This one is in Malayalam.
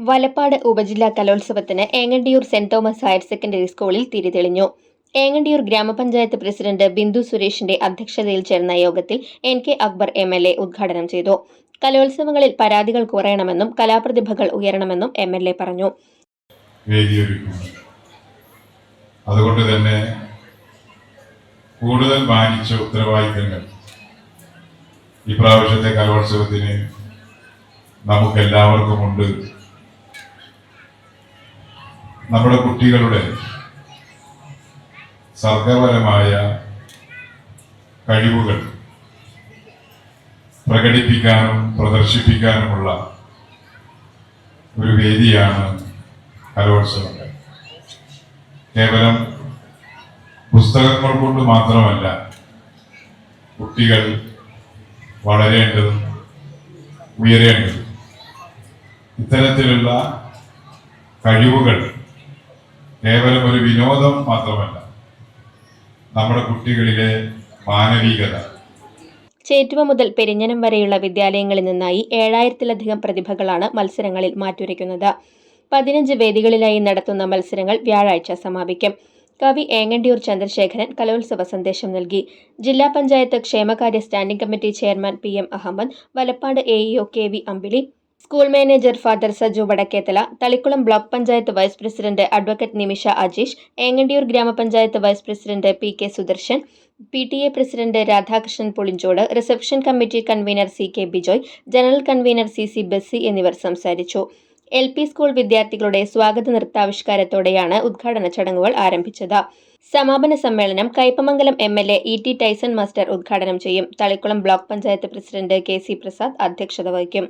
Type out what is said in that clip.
വലപ്പാട് ഉപജില്ലാ കലോത്സവത്തിന് Engandiyur saint Thomas higher secondary സ്കൂളിൽ തിരിതെളിഞ്ഞു. ഏങ്ങണ്ടിയൂർ ഗ്രാമപഞ്ചായത്ത് പ്രസിഡന്റ് ബിന്ദു സുരേഷിന്റെ അധ്യക്ഷതയിൽ ചേർന്ന യോഗത്തിൽ NK അക്ബർ MLA ഉദ്ഘാടനം ചെയ്തു. കലോത്സവങ്ങളിൽ പരാതികൾ കുറയണമെന്നും കലാപ്രതിഭകൾ ഉയരണമെന്നും MLA പറഞ്ഞു. അതുകൊണ്ട് തന്നെ കൂടുതൽ മാനിച്ച ഉത്തരവാദിത്തങ്ങൾ ഇപ്രാവശ്യത്തെ കലോത്സവത്തിന് നമുക്കെല്ലാവർക്കുമുണ്ട്. നമ്മുടെ കുട്ടികളുടെ സർഗപരമായ കഴിവുകൾ പ്രകടിപ്പിക്കാനും പ്രദർശിപ്പിക്കാനുമുള്ള ഒരു വേദിയാണ് കലോത്സവങ്ങൾ. കേവലം പുസ്തകങ്ങൾ കൊണ്ട് മാത്രമല്ല കുട്ടികൾ വളരേണ്ടതും ഉയരേണ്ടതും. ഇത്തരത്തിലുള്ള കഴിവുകൾ കേവലം ഒരു വിനോദം മാത്രമല്ല, നമ്മുടെ കുട്ടികളിലെ മാനവികത. ചേറ്റുവ മുതൽ പെരിഞ്ഞനം വരെയുള്ള വിദ്യാലയങ്ങളിൽ നിന്നായി 7000-ലധികം പ്രതിഭകളാണ് മത്സരങ്ങളിൽ മാറ്റുരയ്ക്കുന്നത്. 15 വേദികളിലായി നടത്തുന്ന മത്സരങ്ങൾ വ്യാഴാഴ്ച സമാപിക്കും. കവി ഏങ്ങണ്ടിയൂർ ചന്ദ്രശേഖരൻ കലോത്സവ സന്ദേശം നൽകി. ജില്ലാ പഞ്ചായത്ത് ക്ഷേമകാര്യ standing committee chairman PM Ahmed, Valappad AEO KV Ambili, school manager father Saju Vadakkethala, Thalikulam block panchayat vice president advocate Nimisha Ajeesh, Engandiyur ഗ്രാമപഞ്ചായത്ത് vice president PK Sudarshan, PTA president Radhakrishnan Pulinchode, reception committee convener CK Bijoy, general convener CC Bassi എന്നിവർ സംസാരിച്ചു. LP സ്കൂൾ വിദ്യാർത്ഥികളുടെ സ്വാഗത നൃത്താവിഷ്കാരത്തോടെയാണ് ഉദ്ഘാടന ചടങ്ങുകൾ ആരംഭിച്ചത്. സമാപന സമ്മേളനം Kaipamangalam MLA ET Tyson master ഉദ്ഘാടനം ചെയ്യും. Thalikulam block panchayat president KC Prasad അധ്യക്ഷത വഹിക്കും.